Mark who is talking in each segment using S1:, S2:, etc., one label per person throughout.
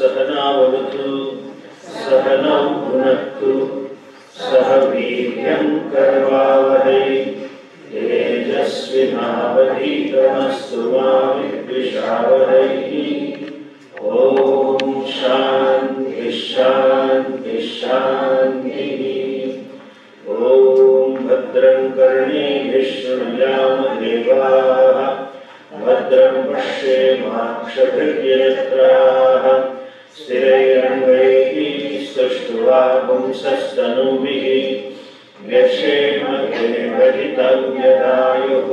S1: सहनावतु सहनौ भुनक्तु सह वीर्यं करवावहै तेजस्विनावधीतमस्तु मा विद्विषावहै। ओम शांति शांति शांति। ओम भद्रं कर्णेभिः शृणुयाम देवाः भद्रं पश्येमाक्षभिर्यजत्राः स्थिरैरङ्गैः स्तुष्ट्वापुंसस्तनूभिः व्यशेम देवहितं यदायुः।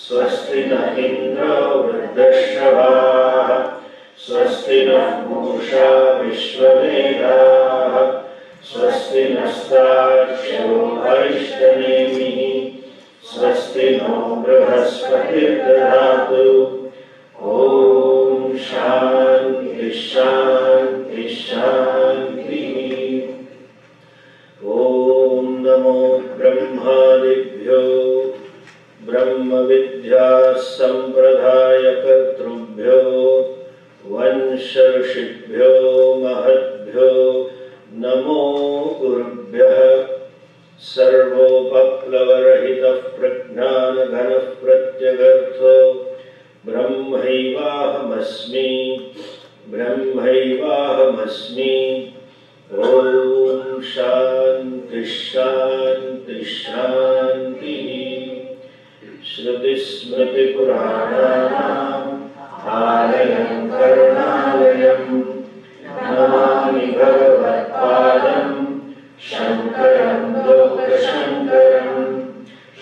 S1: स्वस्ति न इन्द्रो वृद्धश्रवाः स्वस्ति नः पूषा विश्ववेदाः स्वस्ति नस्तार्क्ष्यो अरिष्टनेमिः स्वस्ति नो बृहस्पतिर्दधातु। ओम शांति शांति शांति। ओम नमो ब्रह्मादिभ्यो ब्रह्म विद्या संप्रदाय कर्तृभ्यो वंश ऋषिभ्यो महद्भ्यो नमो गुरुभ्यः। सर्वोपप्लवरहितः प्रज्ञानघनः प्रत्यगर्थो ब्रह्मैवाहमस्मि ब्रह्मैवाहमस्मि। ओम शांति शांति शांति। श्रुतिस्मृतिपुराणानाम् आलयं करुणालयं नमामि भगवत्पादं शङ्करं लोकशङ्करं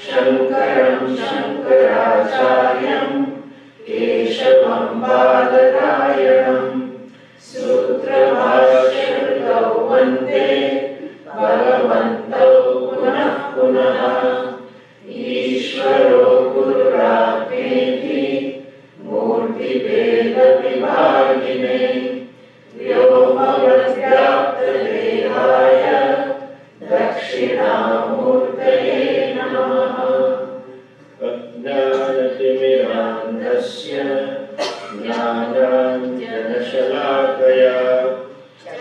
S1: शङ्करं शङ्कराचार्यं केशवं बादरायणं सूत्रभाष्यकृतौ वन्दे भगवन्तौ पुनः पुनः। ईश्वरो गुरुरात्मेति मूर्तिभेदविभागिने व्योमवद्व्याप्तदेहाय दक्षिणामूर्तये नमः। अज्ञानतिमिरान्धस्य ज्ञानाञ्जनशलाकया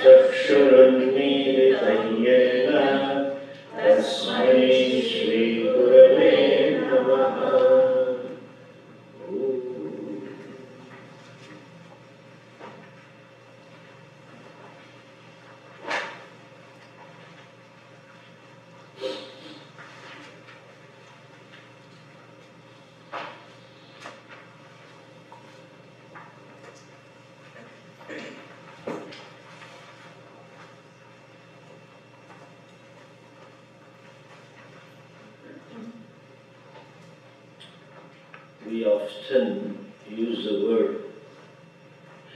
S1: चक्षुरुन्मीलितं येन तस्मै श्रीगुरवे नमः। We often use the word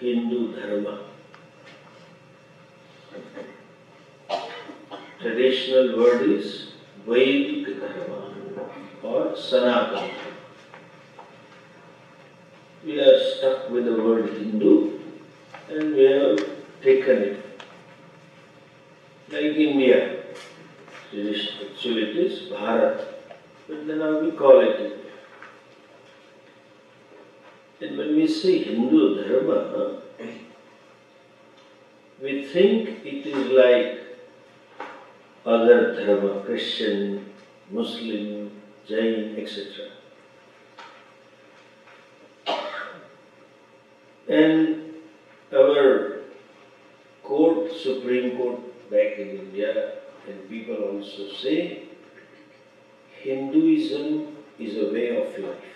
S1: Hindu Dharma. Traditional word is Vedic Dharma or Sanatana. We are stuck with the word Hindu and we have taken it. Like India, actually it is Bharat, but then now we call it India. And when we say Hindu Dharma, we think it is like other Dharma, Christian, Muslim, Jain, etc. And our court, Supreme Court back in India, and people also say Hinduism is a way of life.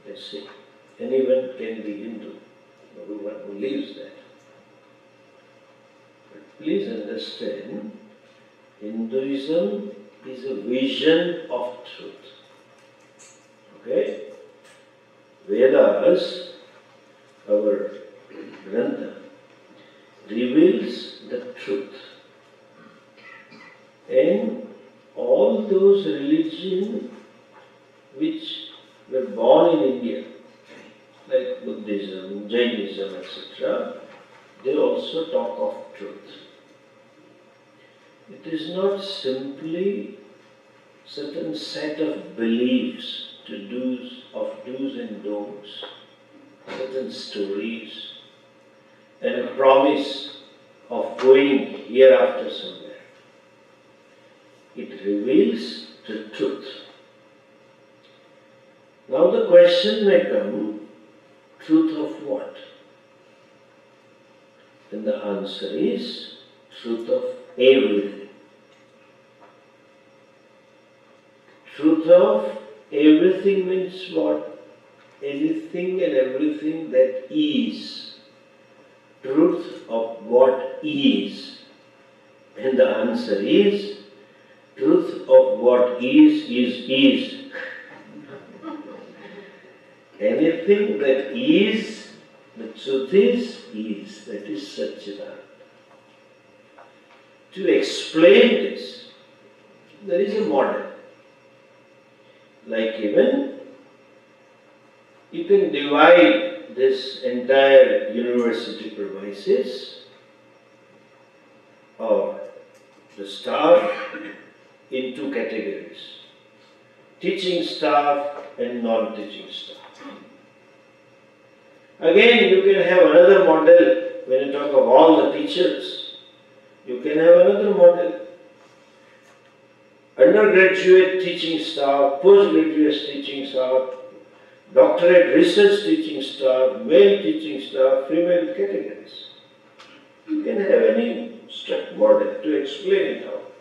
S1: Let's see, anyone can be Hindu, no one believes that. But please understand, Hinduism is a vision of truth. Okay? Vedas, our Grantha, reveals the truth. And all those religions which were born in India, like Buddhism, Jainism, etc., they also talk of truth. It is not simply certain set of beliefs of do's and don'ts, certain stories, and a promise of going hereafter somewhere. It reveals the truth. Now the question may come, truth of what? And the answer is, truth of everything. Truth of everything means what? Anything and everything that is. Truth of what is. And the answer is, truth of what is. Anything that is, the truth is. That is Satchidananda. To explain this, there is a model. Like even, you can divide this entire university premises or the staff into categories. Teaching staff and non-teaching staff. Again, you can have another model when you talk of all the teachers. You can have another model. Undergraduate teaching staff, postgraduate teaching staff, doctorate research teaching staff, male teaching staff, female categories. You can have any strict model to explain it out.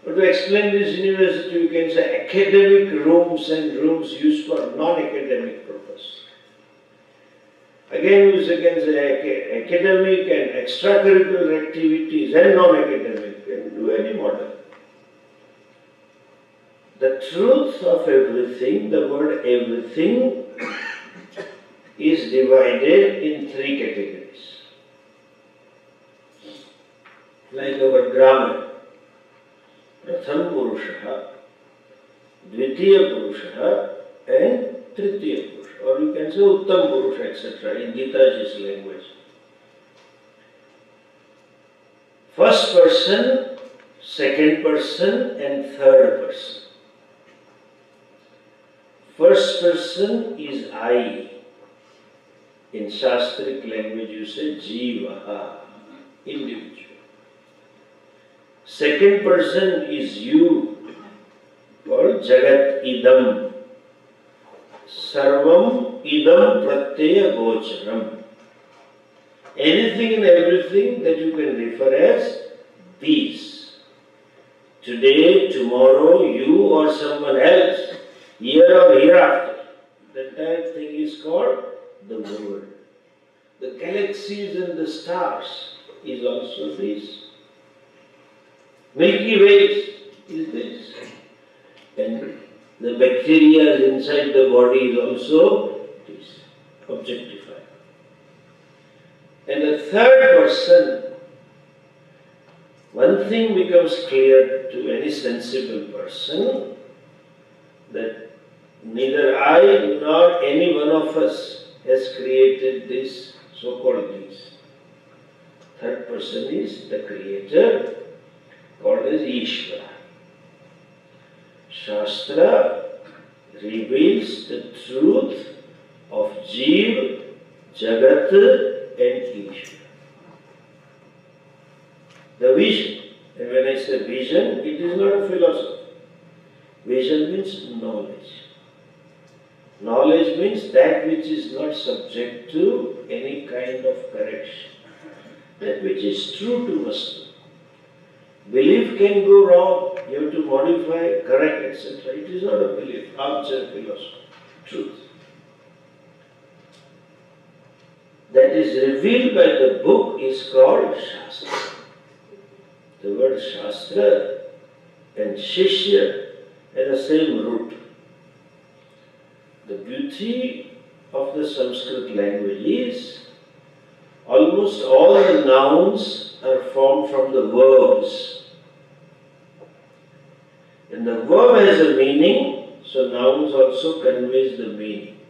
S1: But to explain this university, you can say academic rooms and rooms used for non-academic purpose. Again, you can say academic and extracurricular activities and non-academic. You can do any model. The truth of everything, the word everything, is divided in three categories. Like our grammar, Pratham Purusha, Dvitiya Purusha, and Tritiya Purusha. Or you can say Uttam Purusha, etc. in Gita's language. First person, second person, and third person. First person is I. In Shastric language you say Jivaha, individual. Second person is you, called Jagat Idam. Sarvam Idam Pratyaya Gocharam. Anything and everything that you can refer as these. Today, tomorrow, you or someone else, here or hereafter. The entire thing is called the world. The galaxies and the stars is also this. Milky Ways is this. And the bacteria inside the body is also this, objectified. And the third person, one thing becomes clear to any sensible person, that neither I nor any one of us has created this so-called this. Third person is the creator, called as Ishvara. Shastra reveals the truth of Jeev, Jagat and Ishvara. The vision, and when I say vision, it is not a philosophy. Vision means knowledge. Knowledge means that which is not subject to any kind of correction. That which is true to Vastu. Belief can go wrong, you have to modify, correct, etc. It is not a belief, armchair philosophy, truth. That is revealed by the book is called Shastra. The word Shastra and Shishya have the same root. The beauty of the Sanskrit language is almost all the nouns are formed from the verbs. And the verb has a meaning, so nouns also conveys the meaning.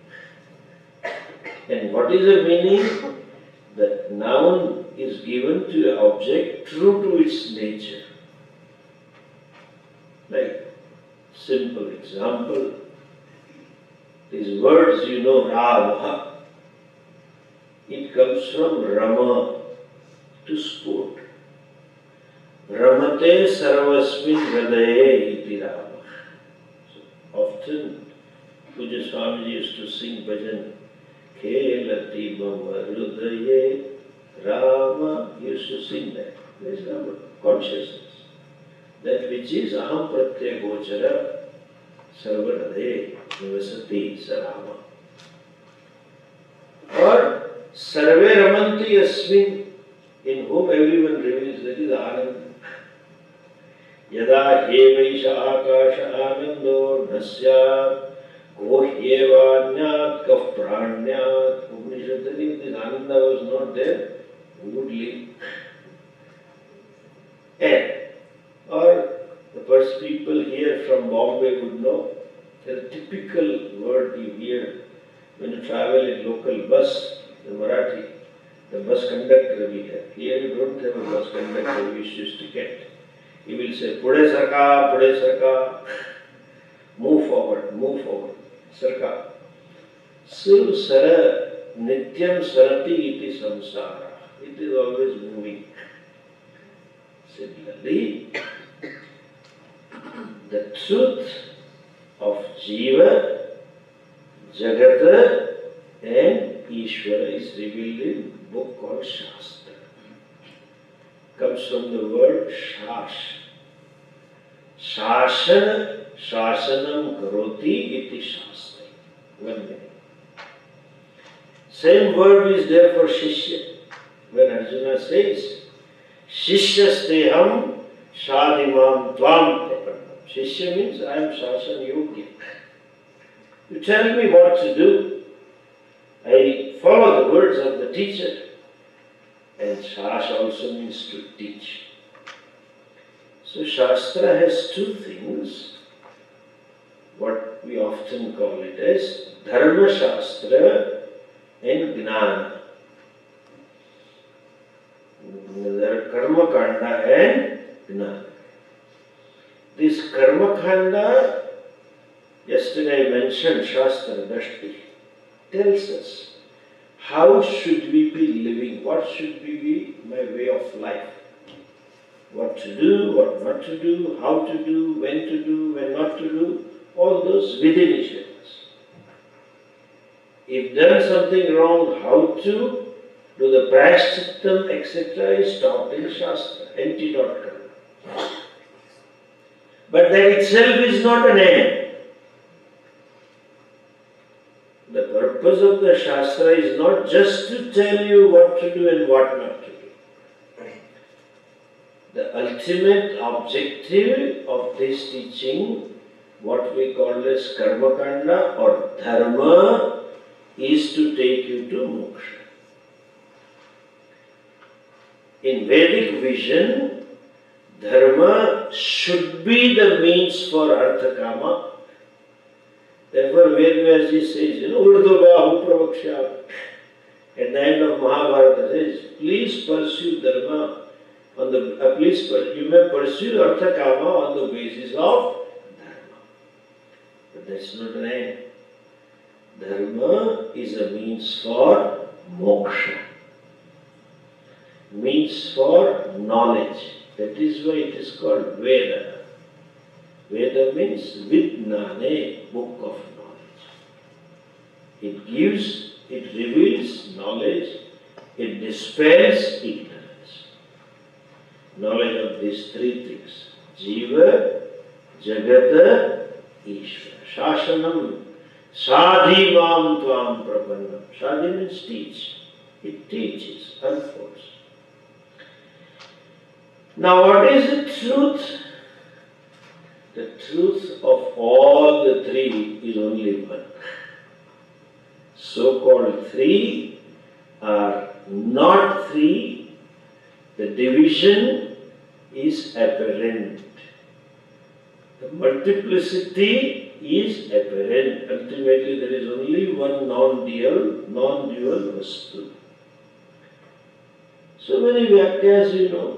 S1: And what is the meaning? The noun is given to an object true to its nature. Like, simple example, these words you know, Rama. It comes from Rama, to sport. Ramate sarvasmin hridaye iti Rama. So often Puja Swamiji used to sing bhajan. Khelati mama hridaye Rama. He used to sing that. There is Rama, consciousness. That which is aham pratyaya gochara sarvarade nivasati sarama. Or sarve ramanti asmin, in whom everyone reveals, that is Anand. Yada hevaisha akasha anando nasya kohyevanyat kaf pranyat. Upanishad says if this Ananda was not there, who would live? And or the first people here from Bombay would know, the typical word you hear when you travel in local bus, the Marathi, the bus conductor we have. Here you don't have a bus conductor, we use ticket. He will say, Pude sarka, move forward, sarka. So, sara, nityam sarati iti samsara. It is always moving. Similarly, the truth of Jiva, Jagata and Ishvara is revealed in a book called Shastra. Comes from the word Shash. Shasana, Shasanam Karoti iti Shastra. One minute. Same word is there for Shishya. When Arjuna says, Shishyasteham Shadimam Tvam Prapannam. Shishya means I am Shasan Yogya. You tell me what to do. I follow the words of the teacher. And Shash also means to teach. So Shastra has two things. What we often call it as Dharma Shastra and Gnana. There are Karma Kanda and Gnana. This Karma Kanda, yesterday I mentioned Shastra Dashti, tells us how should we be living, what should be my way of life, what to do, what not to do, how to do, when not to do, all those within initiatives. If done something wrong, how to do the prayashchittam, etc. is taught in Shastra, antidote karma. But that itself is not an end. The purpose of the Shastra is not just to tell you what to do and what not to do. The ultimate objective of this teaching, what we call as Karma Kanda or Dharma, is to take you to moksha. In Vedic vision, Dharma should be the means for Artha Kama. Therefore, Vedvyaji says, Urdu Bahu Pravaksha. At the end of Mahabharata says, please pursue Dharma. You may pursue Artha Kama on the basis of Dharma. But that's not an end. Dharma is a means for moksha. Means for knowledge. That is why it is called Veda. Veda means Vidnane, book of knowledge. It reveals knowledge, it dispels ignorance. Knowledge of these three things. Jiva, Jagata, Ishvara. Shasanam, Sadhimam Tvam Prapannam. Sadhi means teach. It teaches, unfolds. Now what is the truth? The truth of all the three is only one. So-called three are not three. The division is apparent. The multiplicity is apparent. Ultimately there is only one non-dual vastu. So many Vyakyas,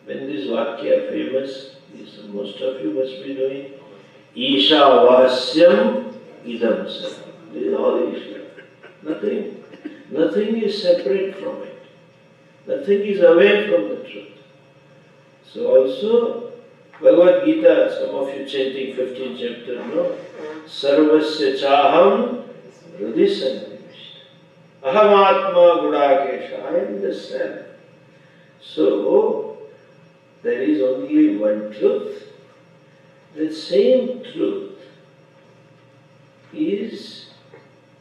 S1: when this Vakya famous, most of you must be doing, Isha Vasyam Idam Sarvam. This is all Isha. Nothing. Nothing is separate from it. Nothing is away from the truth. So also, Bhagavad Gita, some of you chanting 15th chapter, no? Sarvasya chaham hridhi sannivishta. Aham atma gudakesha. I am the self. So, there is only one truth. The same truth is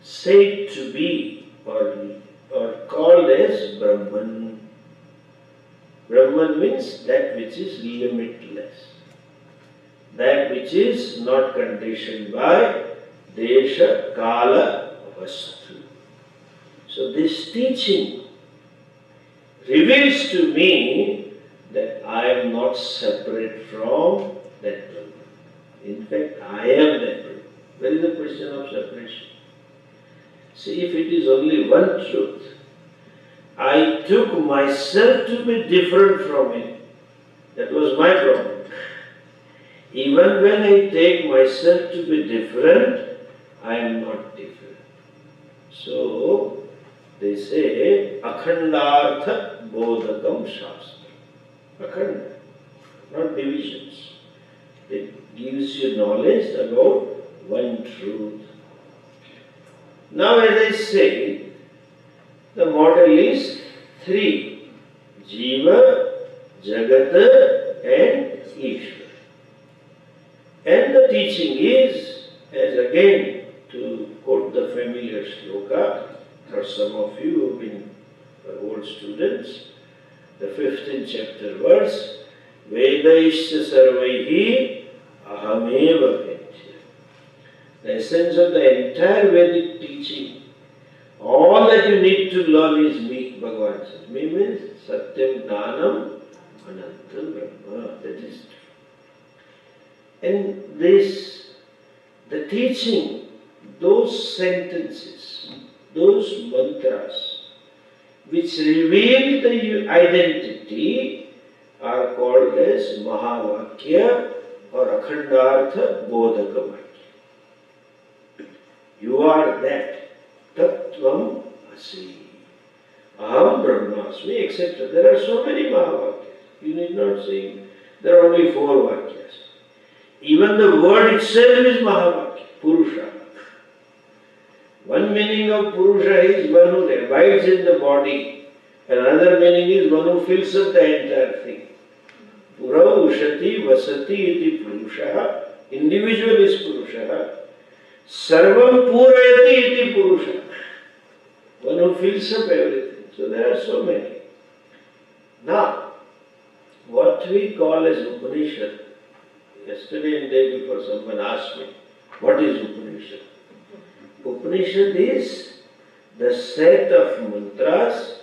S1: said to be or called as Brahman. Brahman means that which is limitless. That which is not conditioned by Desha, Kala, Vastu. So this teaching reveals to me that I am not separate from that Brahman. In fact, I am that Brahman. Where is the question of separation? See, if it is only one truth, I took myself to be different from it. That was my problem. Even when I take myself to be different, I am not different. So, they say, Akhandartha Bodhakam Shastra. Akhanda, not divisions. It gives you knowledge about one truth. Now, as I say, the model is three: Jiva, Jagata, and Ishvara. And the teaching is, as again to quote the familiar shloka, for some of you who have been old students, the 15th chapter verse, Vedaishya sarvaihi ahameva vedya. The essence of the entire Vedic teaching, all that you need to learn is me, Bhagavan says. Me means Satyam Jnanam Anantam Brahma. That is true. And this, the teaching, those sentences, those mantras, which reveal the identity, are called as Mahavakya or Akhandartha Bodhaka Vakya. You are that. Tattvam Asi. Aham Brahmasmi, etc. There are so many Mahavakyas. You need not say, there are only 4 Vakyas. Even the word itself is Mahavakya, Purusha. One meaning of Purusha is one who abides in the body. Another meaning is one who fills up the entire thing. Pura Ushati Vasati iti Purusha. Individual is Purusha. Sarvam Purayati iti Purusha. One who fills up everything. So there are so many. Now, what we call as Upanishad, yesterday and day before someone asked me, what is Upanishad? Upanishad is the set of mantras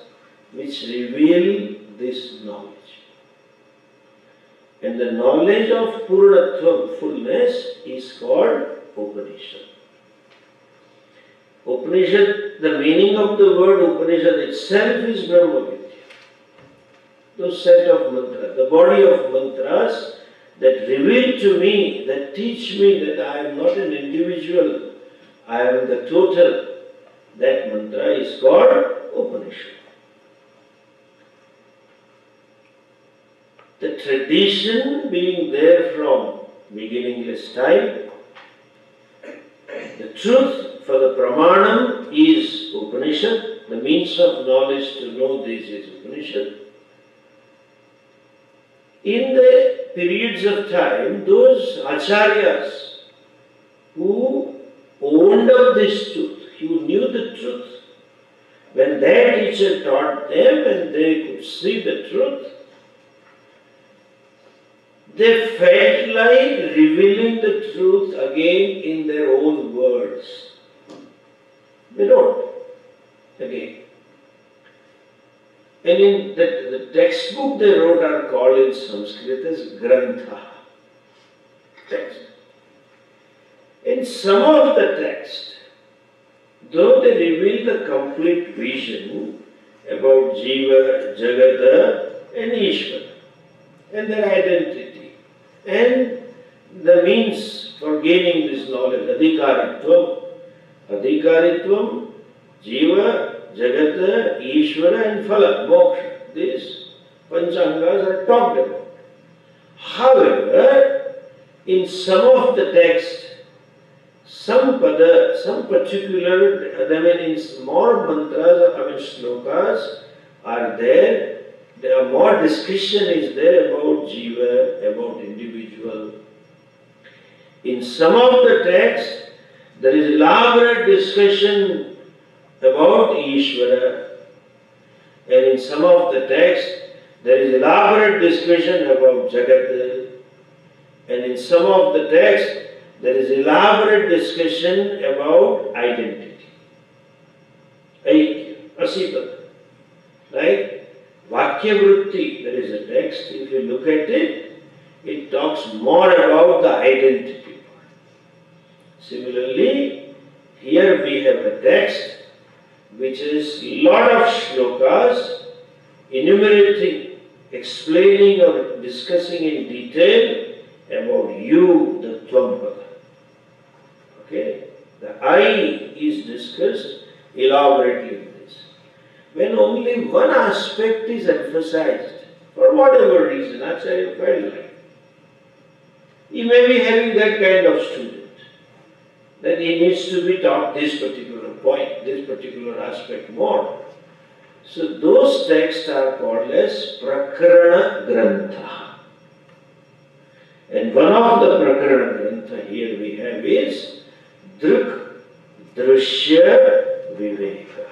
S1: which reveal this knowledge. And the knowledge of Purnatvam, fullness, is called Upanishad. Upanishad, the meaning of the word Upanishad itself is Brahma Vidya. Those set of mantras, the body of mantras that reveal to me, that teach me that I am not an individual, I am the total. That mantra is called Upanishad. The tradition being there from beginningless time, the truth for the pramanam is Upanishad, the means of knowledge to know this is Upanishad. In the periods of time, those acharyas who owned up this truth, who knew the truth, when their teacher taught them and they could see the truth, they felt like revealing the truth again in their own words. They wrote again. And in the textbook they wrote are called in Sanskrit as Grantha. Text. In some of the text, though they reveal the complete vision about Jiva, Jagata and Ishvara and their identity and the means for gaining this knowledge, Adhikaritvam, Jiva, Jagata, Ishvara and Phala, Moksha. These Panchangas are talked about. However, in some of the text, some particular, in more mantras, slokas are there. There are more discussion is there about jiva, about individual. In some of the texts, there is elaborate discussion about Ishvara, and in some of the texts, there is elaborate discussion about Jagat, and in some of the texts, there is elaborate discussion about identity. Asipada. Right? Vakya Vritti, there is a text, if you look at it, it talks more about the identity part. Similarly, here we have a text which is lot of shlokas enumerating, explaining or discussing in detail about you, the Tvam-pada. Okay? The I is discussed elaborately in this. When only one aspect is emphasized, for whatever reason, Acharya felt like, he may be having that kind of student, that he needs to be taught this particular point, this particular aspect more. So those texts are called as Prakarana Grantha. And one of the Prakarana Grantha here we have is Drk Drsya Viveka.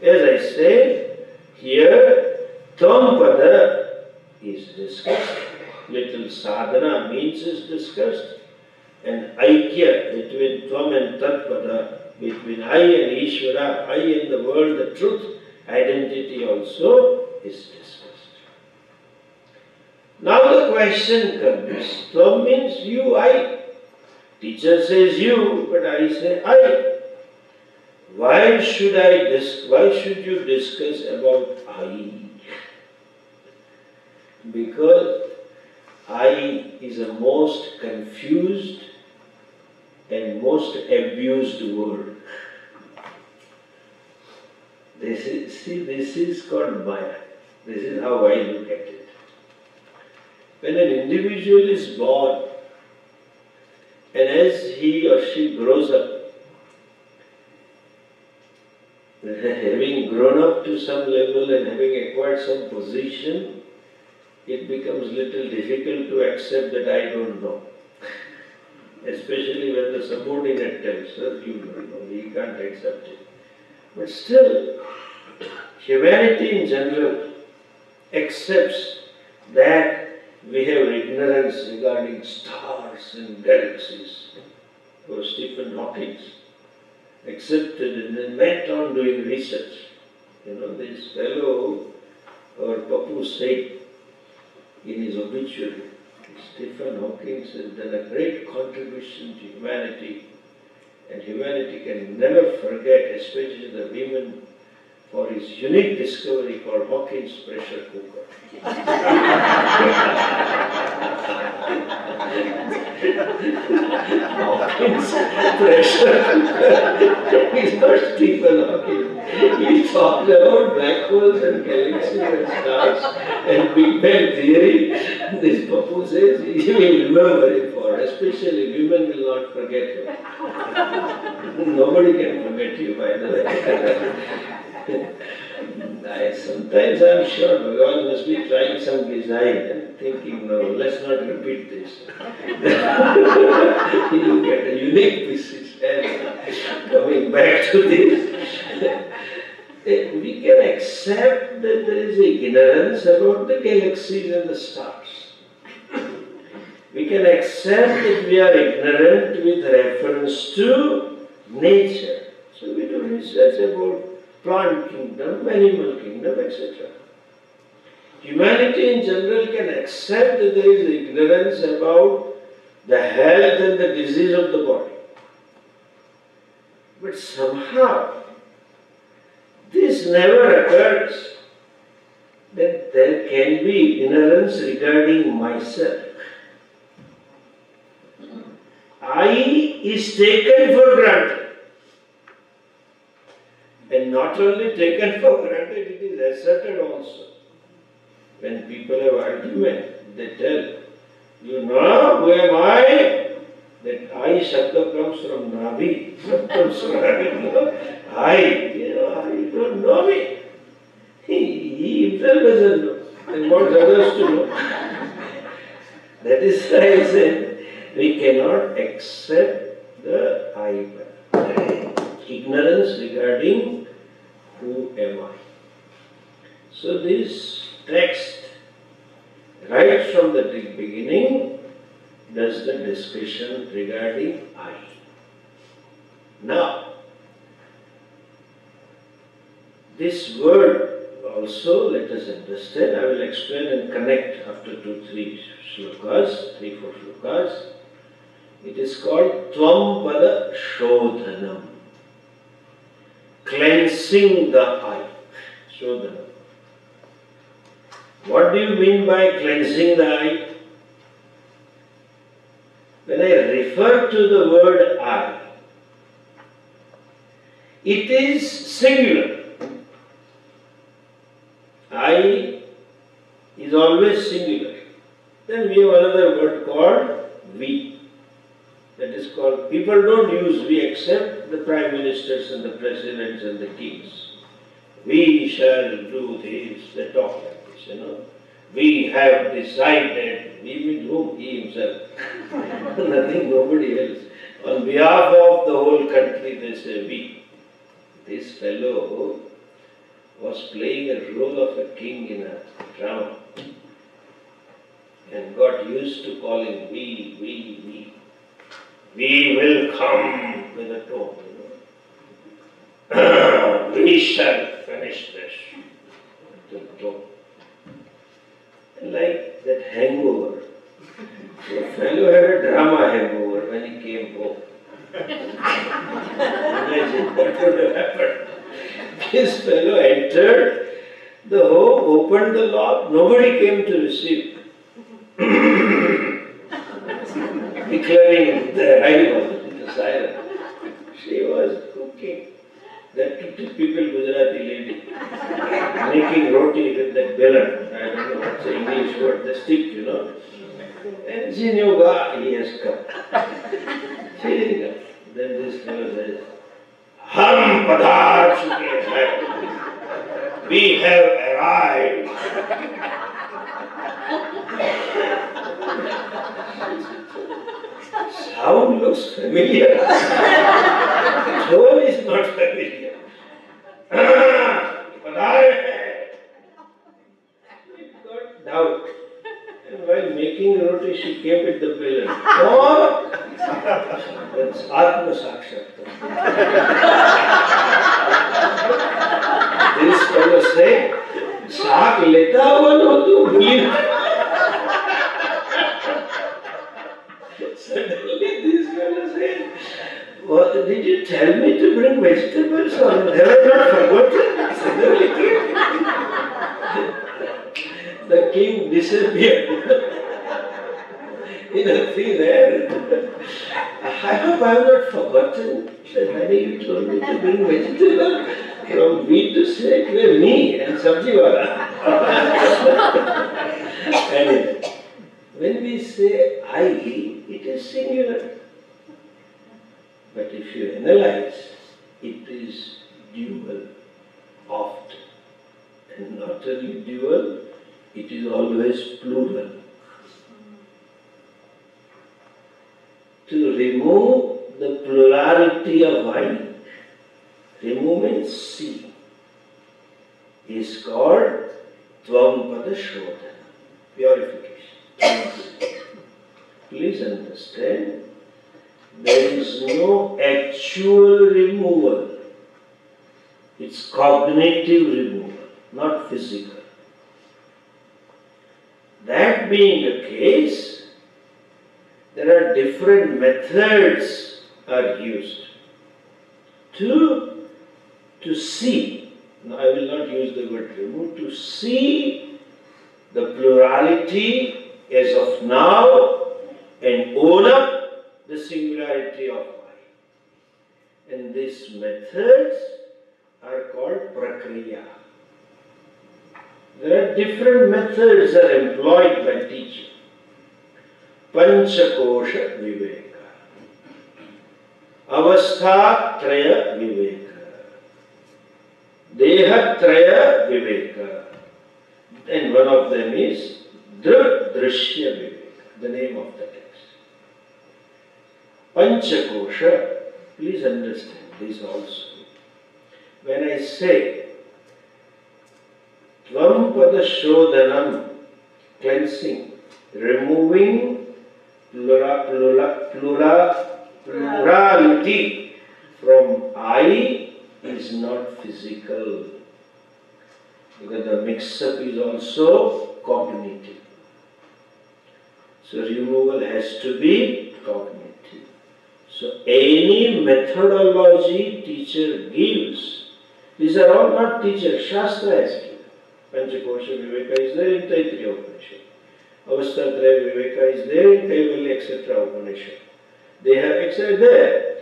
S1: As I said, here Tvam-pada is discussed, little sadhana means is discussed, and Aikya between Tvam and Tat-pada, between I and Ishvara, I and the world, the truth, identity also is discussed. Now the question comes, Tvam means you, I. Teacher says you, but I say I. Why should you discuss about I? Because I is a most confused and most abused word. This is called Maya. This is how I look at it. When an individual is born, and as he or she grows up, having grown up to some level and having acquired some position, it becomes little difficult to accept that I don't know. Especially when the subordinate tells us, you know, he can't accept it. But still, humanity in general accepts that we have ignorance regarding stars and galaxies. For Stephen Hawking accepted and then went on doing research. You know, this fellow, our Papu said in his obituary, Stephen Hawking has done a great contribution to humanity, and humanity can never forget, especially the women, for his unique discovery called Hawking's pressure cooker. Hawking's pressure cooker is not Stephen Hawking. He talked about black holes and galaxies and stars and Big Bang theory. This Papu says he will remember it for, especially women will not forget him. Nobody can forget you, by the way. Sometimes I'm sure Bhagavan must be trying some design and thinking, no, let's not repeat this. You get a unique pieces. And coming back to this, we can accept that there is ignorance about the galaxies and the stars. We can accept that we are ignorant with reference to nature. So we do research about plant kingdom, animal kingdom, etc. Humanity in general can accept that there is ignorance about the health and the disease of the body. But somehow, this never occurs that there can be ignorance regarding myself. I is taken for granted. And not only taken for granted, it is asserted also. When people have argument, they tell, you know, who am I? That I Shabda comes from Navi. I, you don't know me. He himself doesn't know. And wants others to know. That is why I said, we cannot accept the ignorance regarding who am I. So this text, right from the beginning, does the discussion regarding I. Now, this word also, let us understand. I will explain and connect after 2-3 shlokas, 3-4 shlokas. It is called Tvam Pada Shodhanam. Cleansing the I. Shodhanam. What do you mean by cleansing the I? When I refer to the word I, it is singular. I is always singular. Then we have another word called we. That is called, people don't use we except the prime ministers and the presidents and the kings. We shall do this, they talk like this, We have decided, we with whom? He himself. Nothing, nobody else. On behalf of the whole country, they say we. This fellow was playing a role of a king in a drama and got used to calling we. We will come with a tone, We shall finish this. The tone. Like that hangover. The fellow had a drama hangover when he came home. Imagine what would have happened. This fellow entered the home, opened the lock, nobody came to receive. Declaring the arrival with the siren. She was cooking. That typical Gujarati lady. Making roti with that belan. I don't know what's the English word, the stick, And she knew, he has come. She didn't come. Then this fellow says, Ham padar chuke hai. We have arrived. Sound looks familiar. Tone is not familiar. Padar hai. It got doubt. And while making roti, she came with the bill. Oh! That's Atma Sakshatkar. This fellow said, Saak leta hua no tu bhuli. Suddenly this fellow said, what, did you tell me to bring vegetables or have I not forgotten? Suddenly the king disappeared in a thin air. I hope I have not forgotten that honey, you told me to bring vegetable from wheat to say it were me and sabji wala. And when we say I, it is singular. But if you analyze, it is dual often. And not only dual, it is always plural. To remove the plurality of I, remove means see, is called Tvam Pada Shodhana, purification. Please understand, there is no actual removal. It's cognitive removal, not physical. That being the case, there are different methods are used to see. Now, I will not use the word remove, to see the plurality as of now and own up the singularity of I. And these methods are called prakriya. There are different methods that are employed by teacher. Panchakosha viveka, avastha traya viveka, deha traya viveka, and one of them is Drk Drsya Class, the name of the text. Panchakosha, please understand this also. When I say Tvam pada shodhanam, cleansing, removing plurality from I is not physical, because the mix-up is also cognitive. So removal has to be cognitive. So any methodology teacher gives, these are all not teachers, Shastra has given. Panchakosha Viveka is there in Taittiriya Upanishad. Avasthatraya Viveka is there in Kaivalya, etc. Upanishad. They have etc. there.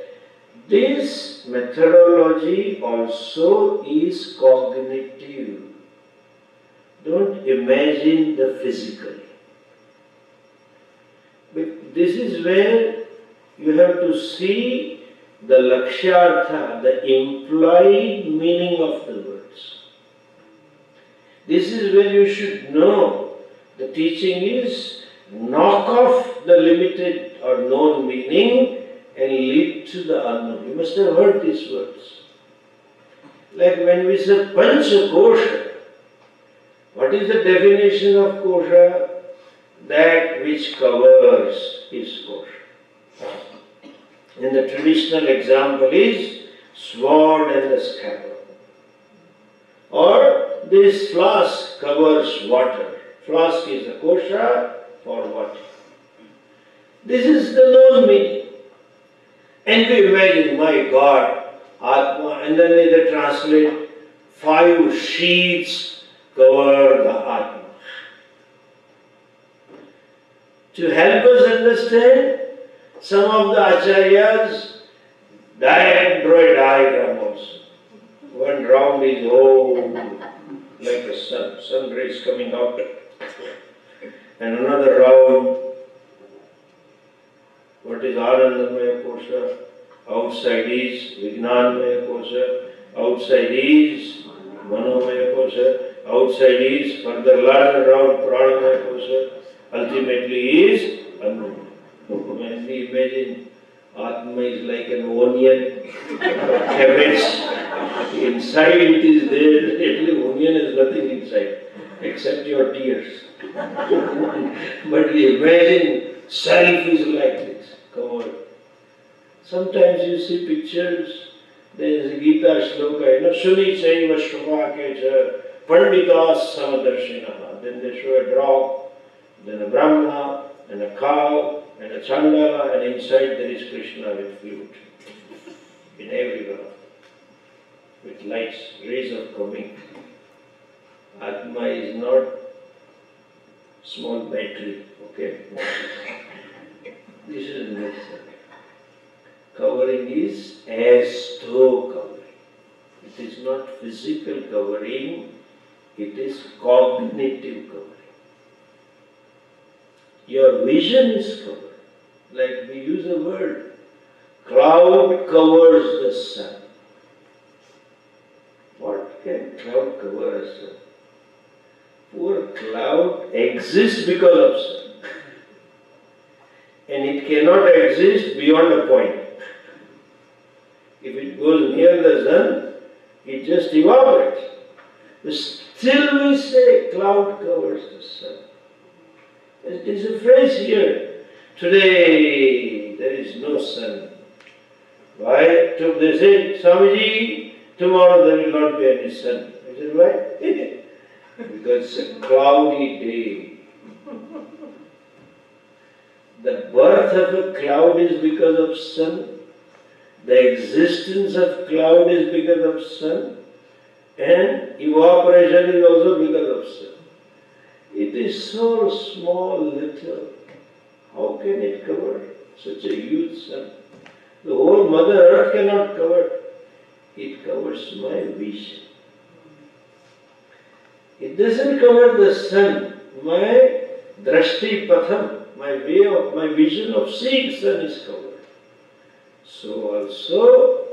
S1: This methodology also is cognitive. Don't imagine the physical. But this is where you have to see the lakshyartha, the implied meaning of the words. This is where you should know the teaching is knock off the limited or known meaning and lead to the unknown. You must have heard these words. Like when we say Panchakosha, what is the definition of kosha? That which covers is kosha. And the traditional example is sword and the scabbard. Or this flask covers water. Flask is a kosha for water. This is the known meaning. And we imagine, my God, Atma, and then they translate 5 sheets cover the Atma. To help us understand, some of the acharyas draw a diagram also. One round is like a sun rays coming out. And another round, what is Anandamaya Kosha? Outside is Vijnanmaya Kosha. Outside is Manomaya Kosha. Outside is further larger round Pranamaya Kosha. Ultimately is Anandamaya. When we imagine Atma is like an onion, cabbage, inside it is there, actually onion is nothing inside except your tears. But we imagine self is like this, covered. Sometimes you see pictures, there is a Gita shloka, Suni chaiva shruvakecha, panditas samadarshinaha. Then they show a dog, then a brahmana, and a cow, and a chandala, and inside there is Krishna with flute. In every one, with lights, rays of coming. Atma is not small battery, okay? This is necessary. Covering is as though covering. It is not physical covering, it is cognitive covering. Your vision is covered. Like we use a word, cloud covers the sun. What can cloud cover a sun? Poor cloud exists because of sun. And it cannot exist beyond a point. If it goes near the sun, it just evaporates. But still we say cloud covers the sun. It is a phrase here. Today there is no sun. Why? They say, Swamiji, tomorrow there will not be any sun. I said, why? Because it's a cloudy day. The birth of a cloud is because of sun. The existence of cloud is because of sun. And evaporation is also because of sun. It is so small, little. How can it cover such a huge sun? The whole Mother Earth cannot cover. It covers my vision. It doesn't cover the sun. My drashti patham, my way of, my vision of seeing sun is covered. So also,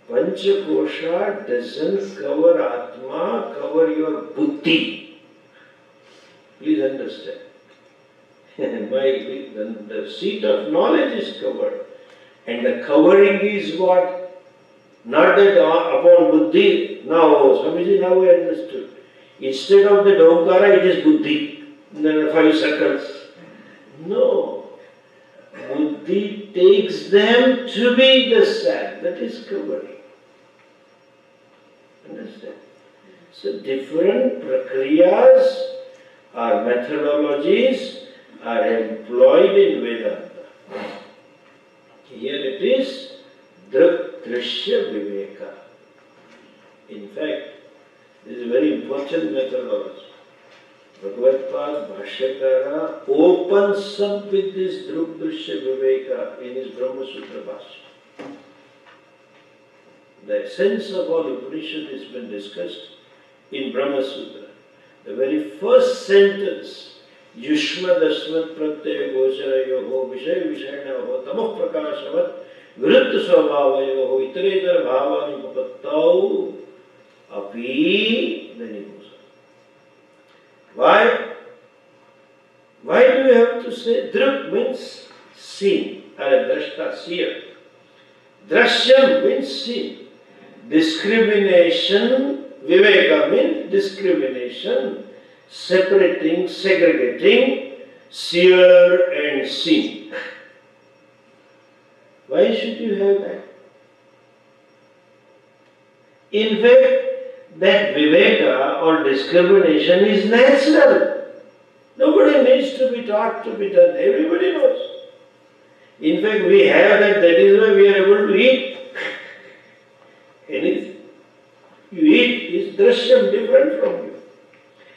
S1: Panchakosha doesn't cover Atma, cover your buddhi. Please understand. The seat of knowledge is covered. And the covering is what? Not that upon buddhi. Now, Swamiji, now we understood. Instead of the Omkara, it is buddhi. There are 5 circles. No. Buddhi takes them to be the sat. That is covering. Understand? So different prakriyas or methodologies are employed in Vedanta. Here it is Drk Drsya Viveka. In fact, this is a very important methodology. Bhagavad Bhashyakara opens up with this Drk Drsya Viveka in his Brahma Sutra Bhashya. The essence of all Upanishad has been discussed in Brahma Sutra. The very first sentence, Yushma Dasmat Pratyaya Gocharayoho Vishaya Vishayanaho Tamah Prakashavat Viruddha Svabhavayoho Itaredara Bhavani Papattau Api, then he goes on. Why do you have to say Drak means seen, or a drashta, seer. Drshyam means seen. Discrimination, Viveka means discrimination, separating, segregating, seer and seen. Why should you have that? In fact, that Viveka or discrimination is natural. Nobody needs to be taught to be done. Everybody knows. In fact, we have that. That is why we are able to eat. Anything you eat is drshyam, different from you.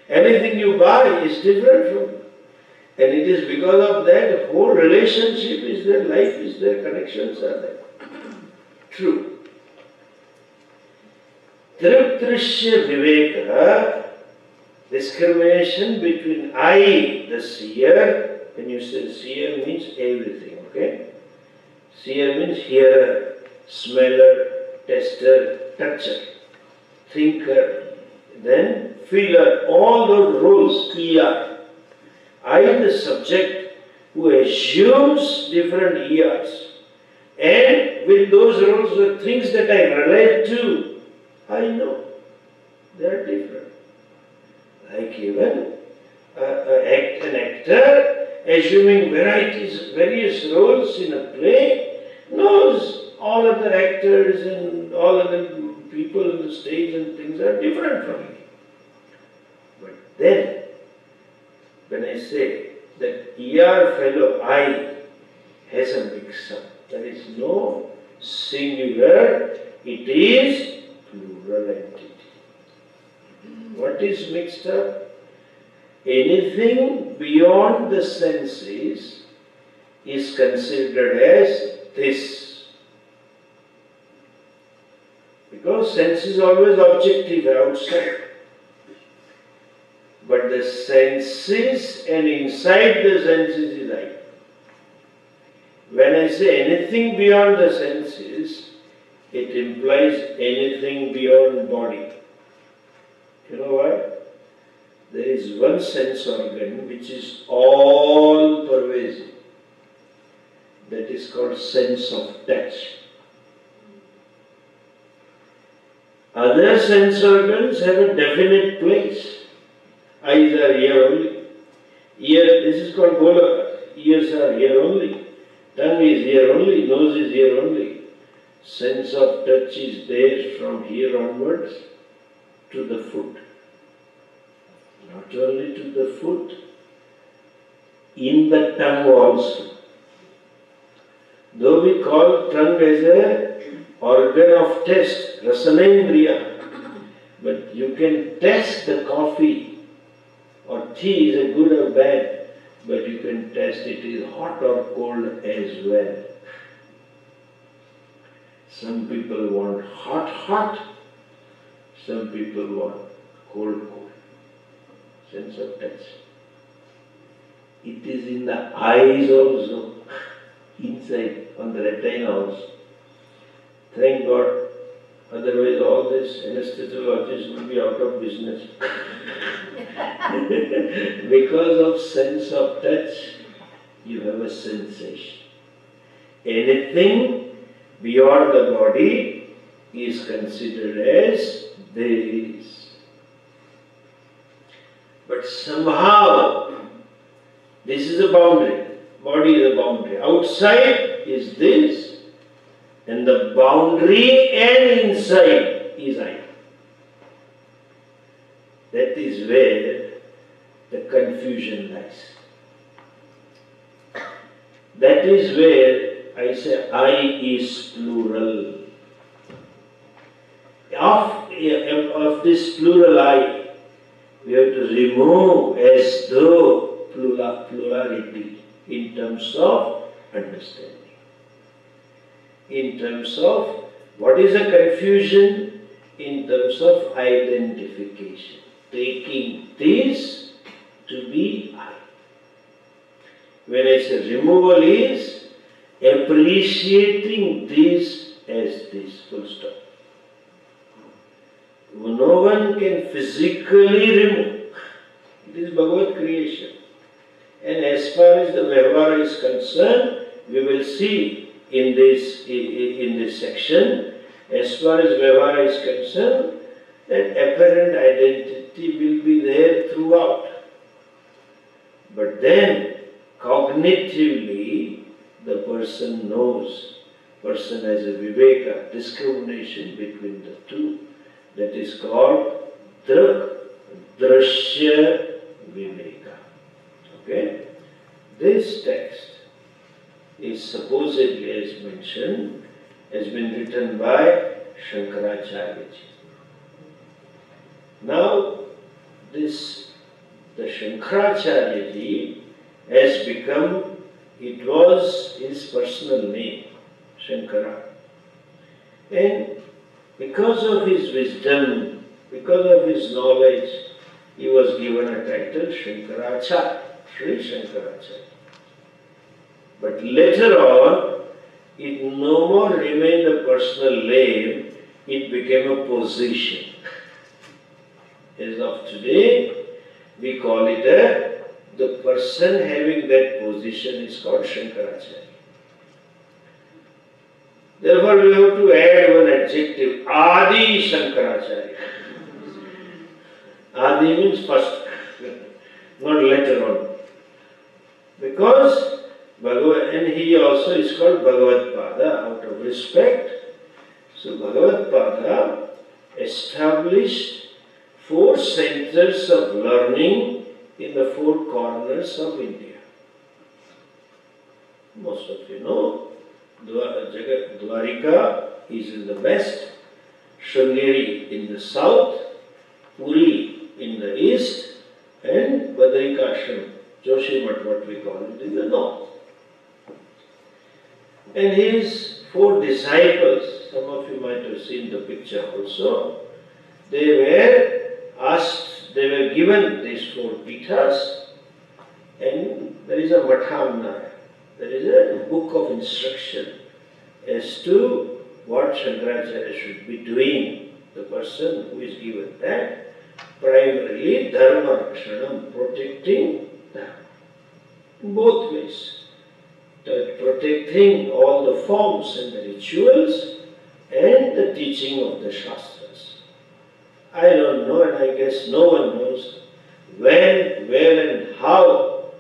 S1: Anything you buy is different from you. And it is because of that whole relationship is there, life is there, connections are there. True. Drk Drsya Viveka, discrimination between I, the seer. When you say seer means everything, okay? Seer means hearer, smeller, tester, toucher, thinker, then feeler, all those roles, ER. I am the subject who assumes different ERs. And with those roles, the things that I relate to, I know they are different. Like even an actor assuming various roles in a play, knows all other actors and all other people on the stage and things are different from him. But then, when I say that ER fellow I has a mix-up, there is no singular, it is plural entity. What is mixed up? Anything beyond the senses is considered as this. Because sense is always objective outside. But the senses and inside the senses is I. When I say anything beyond the senses, it implies anything beyond body. You know why? There is one sense organ which is all pervasive. That is called sense of touch. Other sense organs have a definite place. Eyes are here only. This is called gola. Ears are here only. Tongue is here only. Nose is here only. Sense of touch is there from here onwards to the foot. Not only to the foot, in the tongue also. Though we call tongue as an organ of taste, rasanendriya, but you can taste the coffee or tea, is it good or bad, but you can taste it is hot or cold as well. Some people want hot, hot. Some people want cold, cold. Sense of touch. It is in the eyes also, inside, on the retina also. Thank God. Otherwise all this anesthesiologists will be out of business. Because of sense of touch, you have a sensation. Anything beyond the body is considered as this. But somehow, this is a boundary. Body is a boundary. Outside is this. And the boundary and inside is I. That is where the confusion lies. That is where I say I is plural. Of this plural I, we have to remove as though plurality in terms of understanding. In terms of what is a confusion? In terms of identification. Taking this to be I. When I say removal is appreciating this as this, full stop. No one can physically remove. It is Bhagavad creation. And as far as the Vyavahara is concerned, we will see in this section, as far as Vyavahara is concerned, that apparent identity will be there throughout. But then, cognitively, the person knows, person has a viveka, discrimination between the two. That is called Drk Drsya Viveka. Okay? This text is supposedly, as mentioned, has been written by Shankaracharya. Now, the Shankaracharya has become, it was his personal name, Shankara. And because of his wisdom, because of his knowledge, he was given a title Shankaracharya, Sri Shankaracharya. But later on, it no more remained a personal name, it became a position. As of today, we call it the person having that position is called Shankaracharya. Therefore, we have to add one adjective, Adi Shankaracharya. Adi means first, not later on. Because and he also is called Bhagavad Pada out of respect. So Bhagavad Pada established 4 centers of learning in the 4 corners of India. Most of you know, Dwarika is in the west, Sringeri in the south, Puri in the east, and Badrikashram, Joshimath, what we call it, in the north. And his 4 disciples, some of you might have seen the picture also, they were asked, they were given these 4 pithas, and there is a Mathamnara, there is a book of instruction as to what Shankaracharya should be doing, the person who is given that, primarily Dharma Rakshanam, protecting Dharma, in both ways. Protecting all the forms and the rituals and the teaching of the Shastras. I don't know, and I guess no one knows when, where and how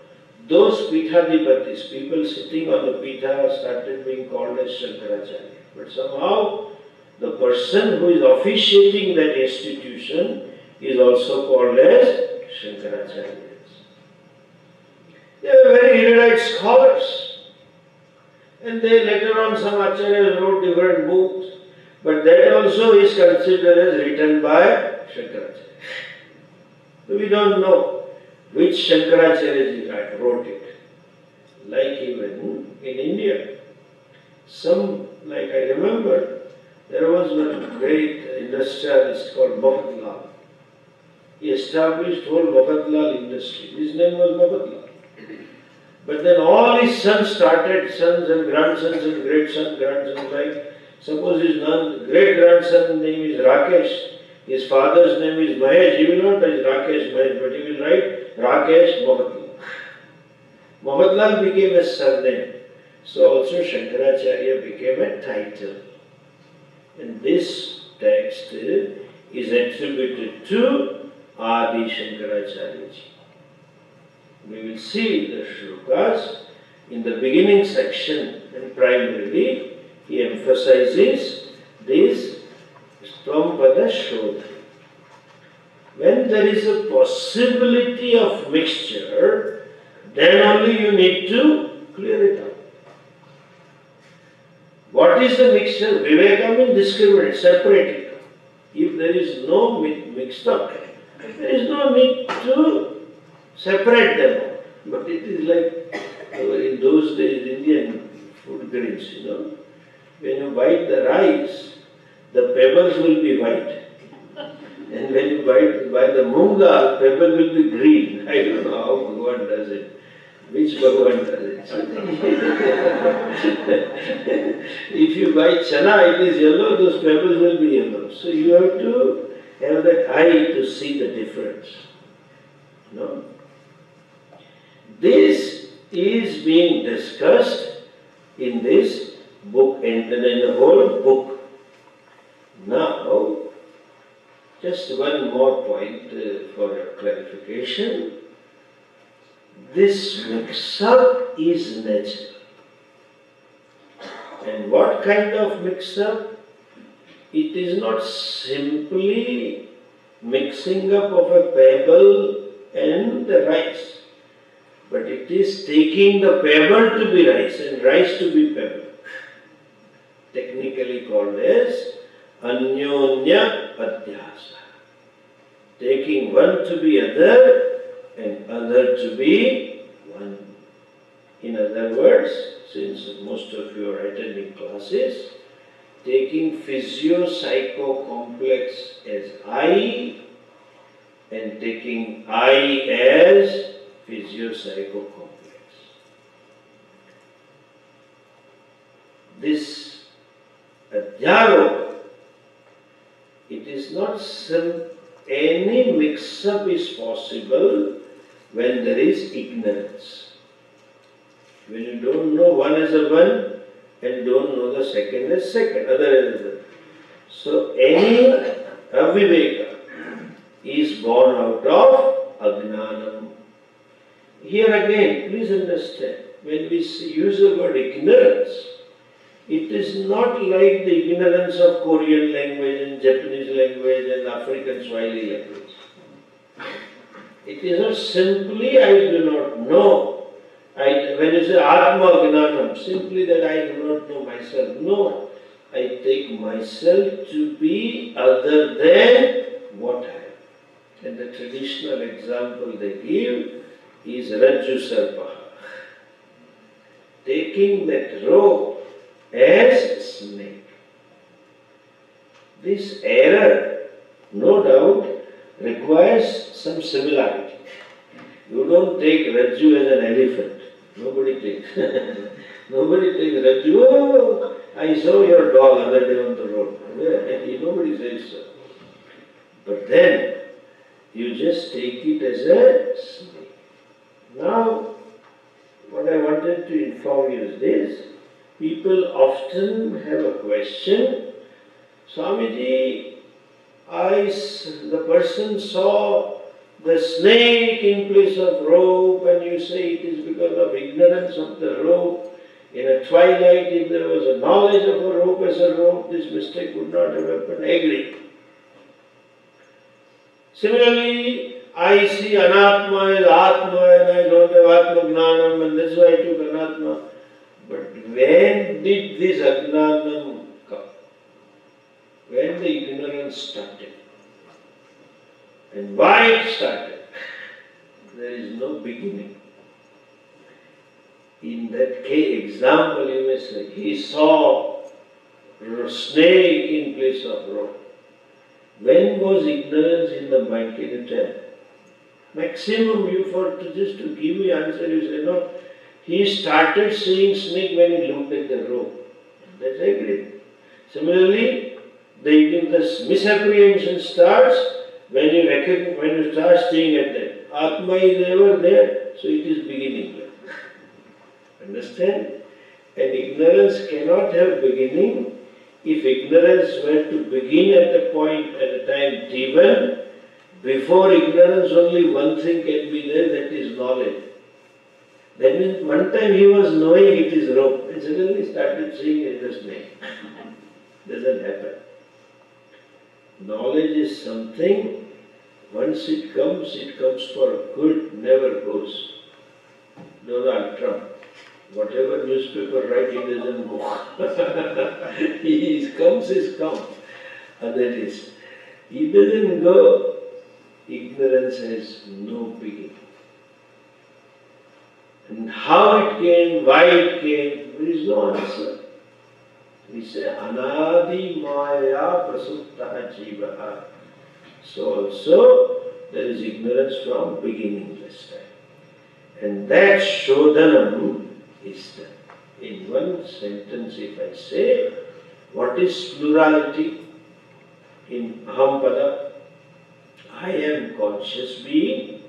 S1: those Pithadipatis, people sitting on the Pitha, started being called as Shankaracharya. But somehow the person who is officiating that institution is also called as Shankaracharya. They were very erudite scholars. And they later on, some acharyas wrote different books, but that also is considered as written by Shankaracharya. So we don't know which Shankaracharya wrote it. Like even in India, some, like I remember, There was one great industrialist called Mohanlal. He established whole Mohanlal industry. His name was Mohanlal. But then all his sons started, sons and grandsons and grandsons, like suppose his great-grandson name is Rakesh, his father's name is Mahesh, he will not write Rakesh Mahesh, but he will write Rakesh Mohanlal. Mohanlal became a surname, so also Shankaracharya became a title. And this text is attributed to Adi Shankaracharya ji. We will see the shlokas in the beginning section, and primarily he emphasizes this Tvampada Shodha. When there is a possibility of mixture, then only you need to clear it out. What is the mixture? Viveka means discriminate, separate it. If there is no mixed up, there is no need to separate them. But it is like in those days Indian food grains, when you bite the rice, the pebbles will be white. And when you bite the moong dal, pebble will be green. I don't know how Bhagavan does it. Which Bhagavan does it? If you bite chana, it is yellow, those pebbles will be yellow. So you have to have that eye to see the difference. No? This is being discussed in this book and in the whole book. Now, just one more point for clarification. This mix-up is natural. And what kind of mix-up? It is not simply mixing up of a pebble and the rice, but it is taking the pebble to be rice and rice to be pebble. Technically called as Anyonya Adhyasa. Taking one to be other and other to be one. In other words, since most of you are attending classes, taking physio-psycho-complex as I and taking I as physio-psycho-complex. This adhyaropa, it is not any mix-up is possible when there is ignorance. When you don't know one as a one and don't know the second as second, other as other. So any aviveka is born out of ajnanam. Here again, please understand, when we use the word ignorance, it is not like the ignorance of Korean language and Japanese language and African Swahili language. It is not simply I do not know. When you say Atma Gnanam, simply that I do not know myself. No, I take myself to be other than what I am. And the traditional example they give is Rajju Sarpaha. Taking that rope as a snake. This error, no doubt, requires some similarity. You don't take Rajju as an elephant. Nobody takes. Nobody takes Rajju. Oh, I saw your dog other day on the road. Nobody says so. But then, you just take it as a snake. Now, what I wanted to inform you is this. People often have a question, Swamiji, the person saw the snake in place of rope and you say it is because of ignorance of the rope. In a twilight, if there was a knowledge of a rope as a rope, this mistake would not have happened. I agree. Similarly, I see anatma as atma and I don't have atma gnanam and that's why I took anatma. But when did this ajnanam come? When the ignorance started. And why it started? There is no beginning. In that case example, you may say, he saw snake in place of rope. When was ignorance in the mind? Can you tell? Maximum you to give me answer, you say, no, he started seeing snake when he looked at the rope. That's agreed. Similarly, the misapprehension starts when you start seeing at that. Atma is ever there, so it is beginning. Understand? And ignorance cannot have beginning. If ignorance were to begin at a time T1, before ignorance only one thing can be there, that is knowledge. That means one time he was knowing it is rope and suddenly started seeing it as snake. Doesn't happen. Knowledge is something, once it comes for good, never goes. Donald Trump, whatever newspaper write, it doesn't go. He comes, and that is, he doesn't go. Ignorance has no beginning. And how it came, why it came, there is no answer. We say, Anadi Maya Prasutta Jivaha. So also, there is ignorance from beginningless time. And that Shodhanam is done. In one sentence, if I say, what is plurality in Ahampada? I am conscious being,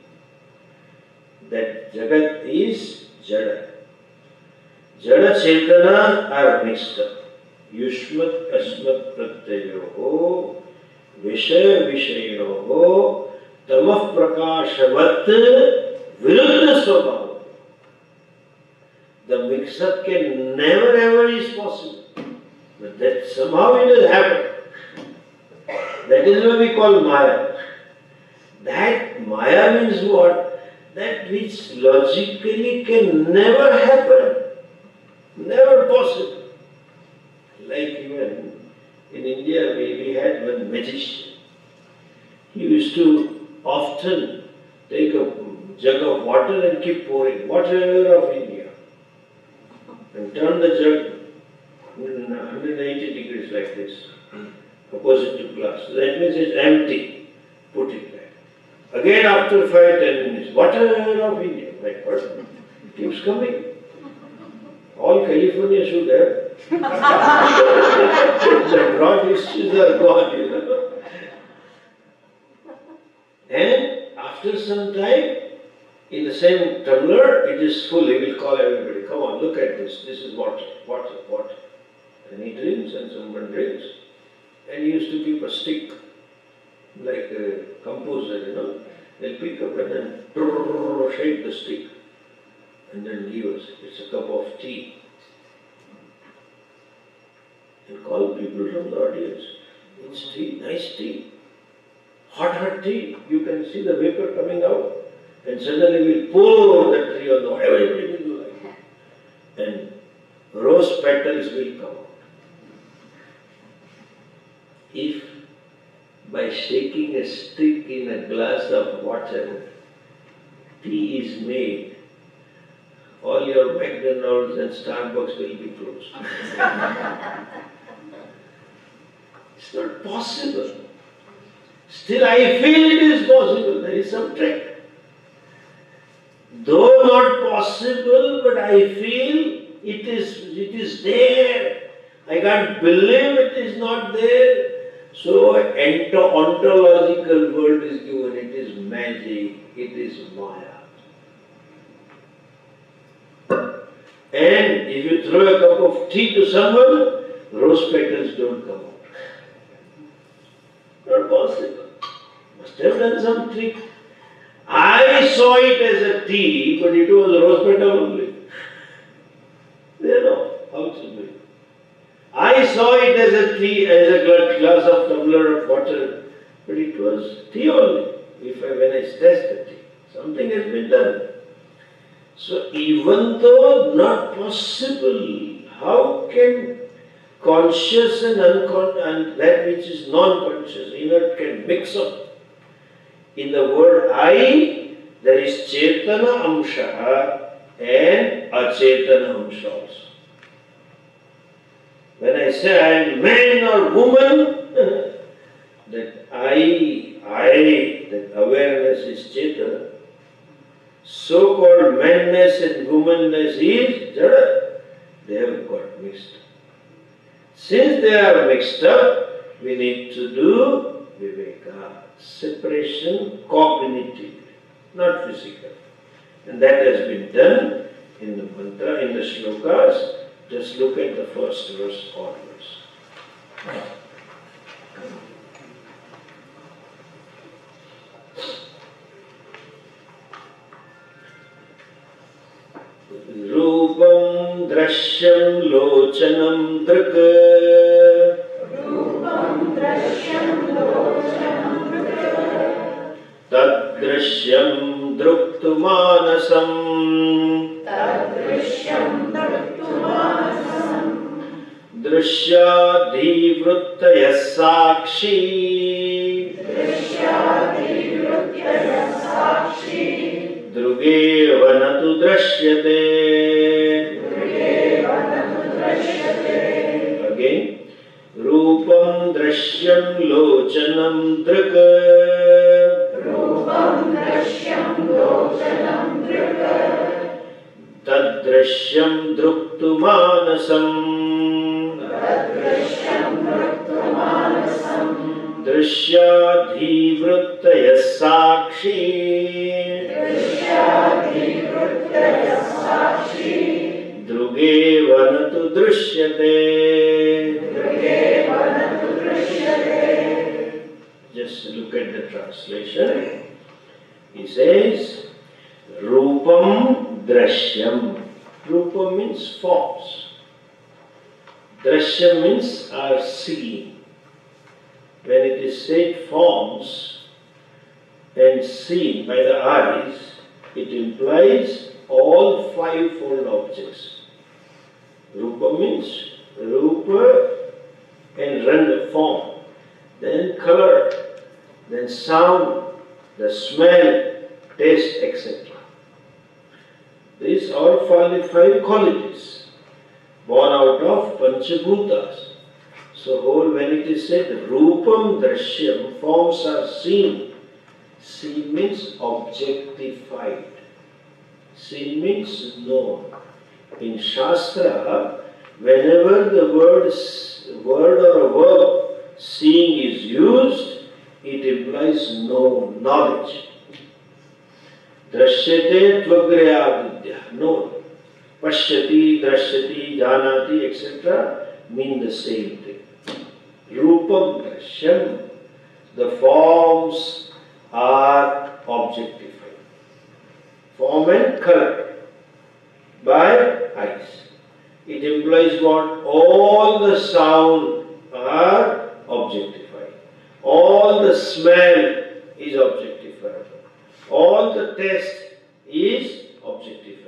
S1: that Jagat is Jada. Jada Chetana are mixed up. Yushmat Asmat Pratyayoho, Vishaya Vishayoho, Tamah Prakashavat Viruddha Swabhava. The mix-up can never ever is possible. But that somehow it has happened. That is what we call Maya. That Maya means what? That which logically can never happen. Never possible. Like even in India, we had one magician. He used to often take a jug of water and keep pouring, water of India, and turn the jug 180 degrees like this, opposite to glass. So that means it's empty. Put it there. Again after 5-10 minutes, water of India, like what? It keeps coming. All California should have. The broad histories are gone, you know. And after some time, in the same tumbler, it is full. He will call everybody, come on, look at this. This is water, water, water. And he drinks and someone drinks. And he used to keep a stick, like a composer, you know. They'll pick up and then shake the stick. And then give us, it's a cup of tea. And call people from the audience. It's tea, nice tea. Hot tea. You can see the vapor coming out. And suddenly we'll pour the tree on the water. Everybody will do like that. And rose petals will come out. If by shaking a stick in a glass of water, tea is made, all your McDonald's and Starbucks will be closed. It's not possible. Still I feel it is possible. There is some trick. Though not possible, but I feel it is there. I can't believe it is not there. So ontological word is given. It is magic. It is Maya. And if you throw a cup of tea to someone, rose petals don't come out. Not possible. Must have done some trick. I saw it as a tea, but it was rose petal only. They know how to do it. I saw it as a tea, as a glass of tumbler of water, but it was tea only. When I tested the tea, something has been done. So even though not possible, how can conscious and that which is non-conscious, inert, can mix up? In the word I, there is Chetana Amsha and Achetana Amsha also. When I say I am man or woman, that that awareness is Chetana. So-called manness and womanness is Jada. They have got mixed up. Since they are mixed up, we need to do Viveka, separation cognitively, not physical. And that has been done in the mantra, in the shlokas. Just look at the first verse onwards. Rupam Drshyam Lochanam Drk Tad Drshyam Druktu Manasam Drushyadhi Vrittaya Sakshi Druge Vanatu Drshyate. Again. Rupam Drshyam Lochanam Drk Tad Drshyam Druktu Manasam Drusyadhi Vrittaya Sakshi Druge Vanatu Drishyate. Just look at the translation. He says, Rupam Drshyam. Rupa means forms. Drshyam means are seen. When it is said forms and seen by the eyes, it implies all fivefold objects. Rupa means Rupa and render, form, then color, then sound, the smell, taste, etc. These are five qualities born out of Panchabhutas. So when it is said Rupam Drshyam, forms are seen. Seen means objectified. Seen means known. In Shastra, whenever the word or a verb seeing is used, it implies known, knowledge. Drshyate tvagreya vidya, known. Pashyati, drshyati, janati, etc. mean the same thing. Rupam Drshyam, the forms are objectified. Form and color by eyes. It implies what? All the sound are objectified. All the smell is objectified. All the taste is objectified.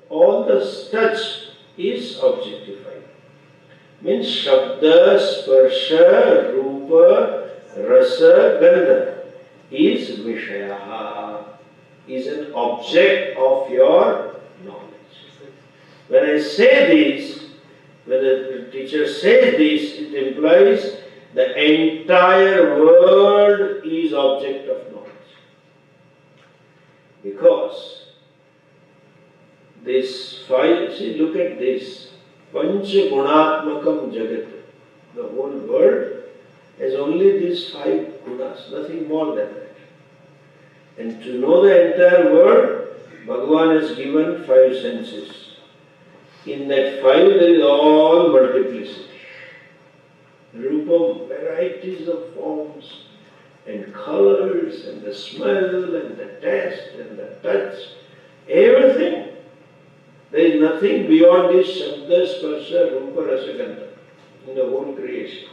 S1: All the touch is objectified. Means Shabda, Sparsha, Rupa, Rasa, Gandha is Vishaya, is an object of your knowledge. When I say this, when the teacher says this, it implies the entire world is object of knowledge. Because this five, see, look at this. Pancha Gunatmakam Jagat. The whole world has only these five gunas, nothing more than that. And to know the entire world, Bhagavan has given five senses. In that five there is all multiplicity. Rupam, varieties of forms and colors and the smell and the taste and the touch, everything. There is nothing beyond this Shabda, Sparsha, Rupa, Rasa, Gandha in the whole creation.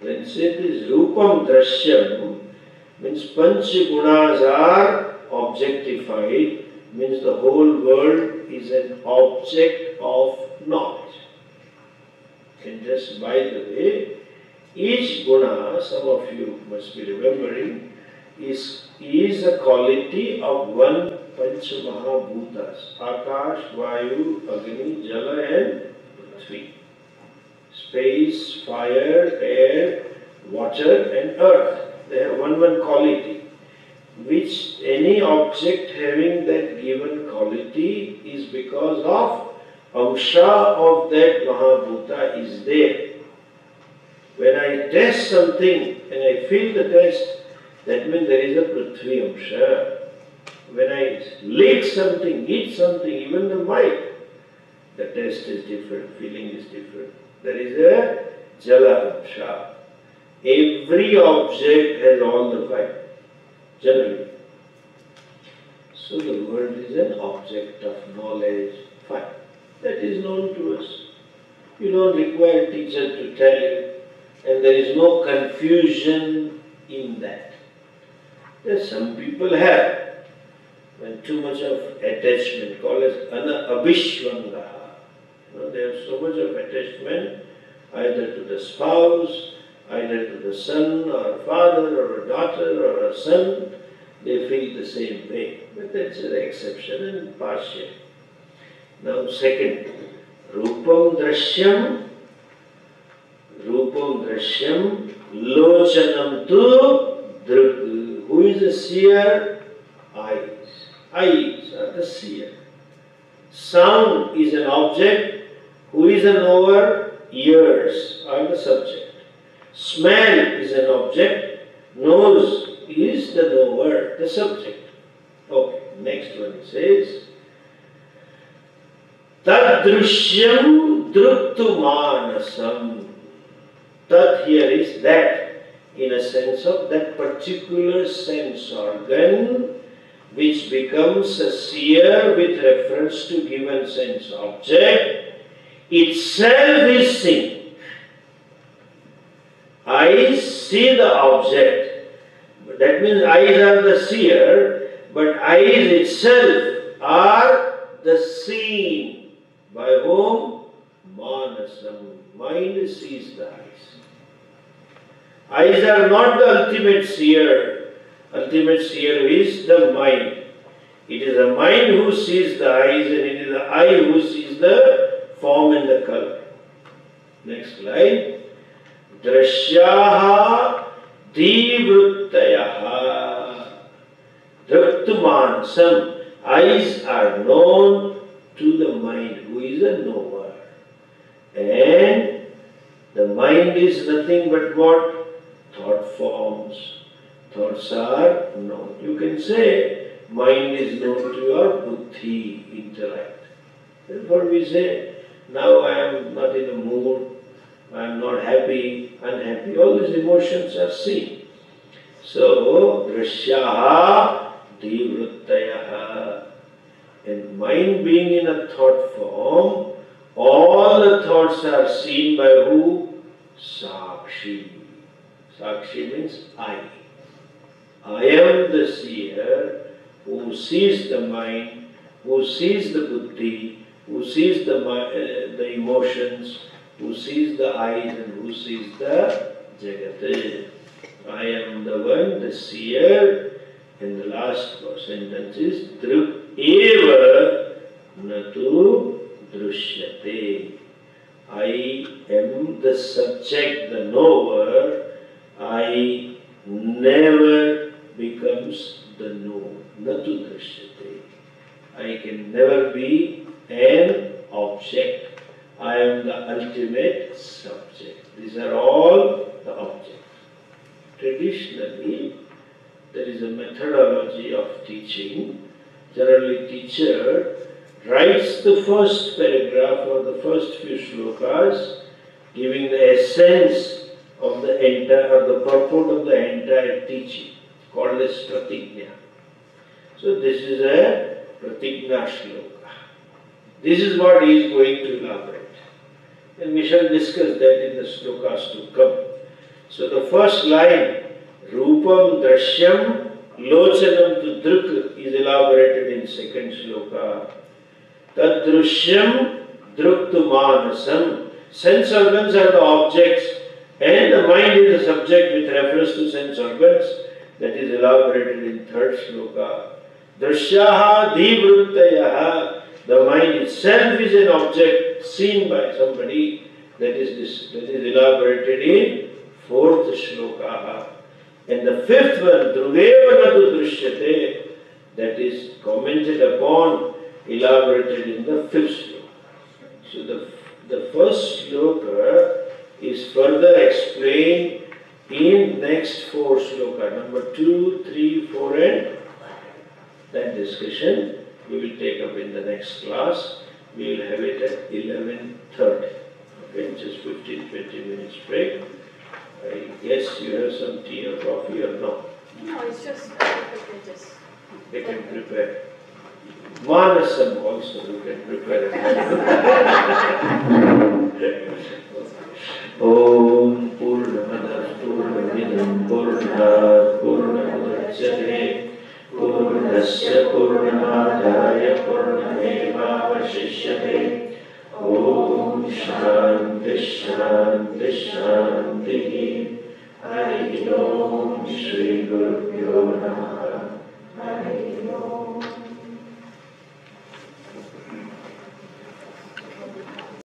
S1: When said this Rupam Drshyam, means Pancha Gunas are objectified, means the whole world is an object of knowledge. And just by the way, each guna, some of you must be remembering, is a quality of one Pancha Mahabhutas, Akash, Vayu, Agni, Jala and Prithvi. Space, fire, air, water and earth. They have one quality. Which any object having that given quality is because of Arsha of that Mahabhuta is there. When I test something and I feel the test, that means there is a Prithvi Arsha. When I lick something, eat something, even the mic, the taste is different, feeling is different. There is a Jala Arsha. Every object has all the five, generally. So the world is an object of knowledge, fine. That is known to us. You don't require a teacher to tell you, and there is no confusion in that. There some people have, when too much of attachment, called as abhishvanga. They have so much of attachment, either to the spouse, either to the son or a father or a daughter or a son, they feel the same way. But that's an exception and partial. Now second, Rupam Drshyam, Lochanam tu Drk. Who is the seer? Eyes. Eyes are the seer. Sound is an object. Who is a knower? Ears are the subject. Smell is an object. Nose is the knower, the subject. Okay, next one says, Tad Drshyam Druktu Manasam. Tad here is that, in a sense of that particular sense organ which becomes a seer with reference to given sense object, itself is seen. Eyes see the object. That means eyes are the seer, but eyes itself are the seen. By whom? Manasam. Mind sees the eyes. Eyes are not the ultimate seer. Ultimate seer is the mind. It is the mind who sees the eyes, and it is the eye who sees the form and the color. Next slide. Drashyaha divruttayaha. Draktumanasam. Eyes are known to the mind, who is a knower. And the mind is nothing but what? Thought forms. Thoughts are known. You can say, mind is known to your buddhi, intellect. Therefore we say, now I am not in a mood, I am not happy, unhappy. All these emotions are seen. So, drashyaha divruttayaha. And mind being in a thought form, all the thoughts are seen by who? Sakshi. Sakshi means I. I am the seer who sees the mind, who sees the buddhi, who sees the emotions, who sees the eyes and who sees the jagat. I am the one, the seer. And the last sentence is Drk eva natu drushyate. I am the subject, the knower. I never becomes the known. Natu drishyate. I can never be an object. I am the ultimate subject. These are all the objects. Traditionally, there is a methodology of teaching. Generally, teacher writes the first paragraph or the first few shlokas, giving the essence of the entire, or the purport of the entire teaching, called as pratigna. So this is a pratigna shloka. This is what he is going to elaborate. And we shall discuss that in the shlokas to come. So the first line, Rupam Drshyam Lochanam tu Drk, is elaborated in second shloka. Tad Drshyam Druktu Manasam. Sense organs are the objects and the mind is the subject with reference to sense organs. That is elaborated in third shloka. Drashyaha divruttayaha. The mind itself is an object seen by somebody. That is elaborated in 4th shloka. And the 5th one, Drugeva Natu Drishyate, that is commented upon, elaborated in the 5th shloka. So the first shloka is further explained in next 4 shloka, number 2, 3, 4 and that discussion we will take up in the next class. We will have it at 11:30. Okay, just 15-20 minutes break. I guess you have some tea or coffee or no?
S2: No, it's just beverages.
S1: They can prepare. Manasam also you can prepare. Om Purnamada Purnamidam Purnat Purnamudachyate Purnasya Purnamadaya Purnameva Vashishyate. Om Shanti Shanti Shanti. Hari Om Shri Guru Pyo Namaha.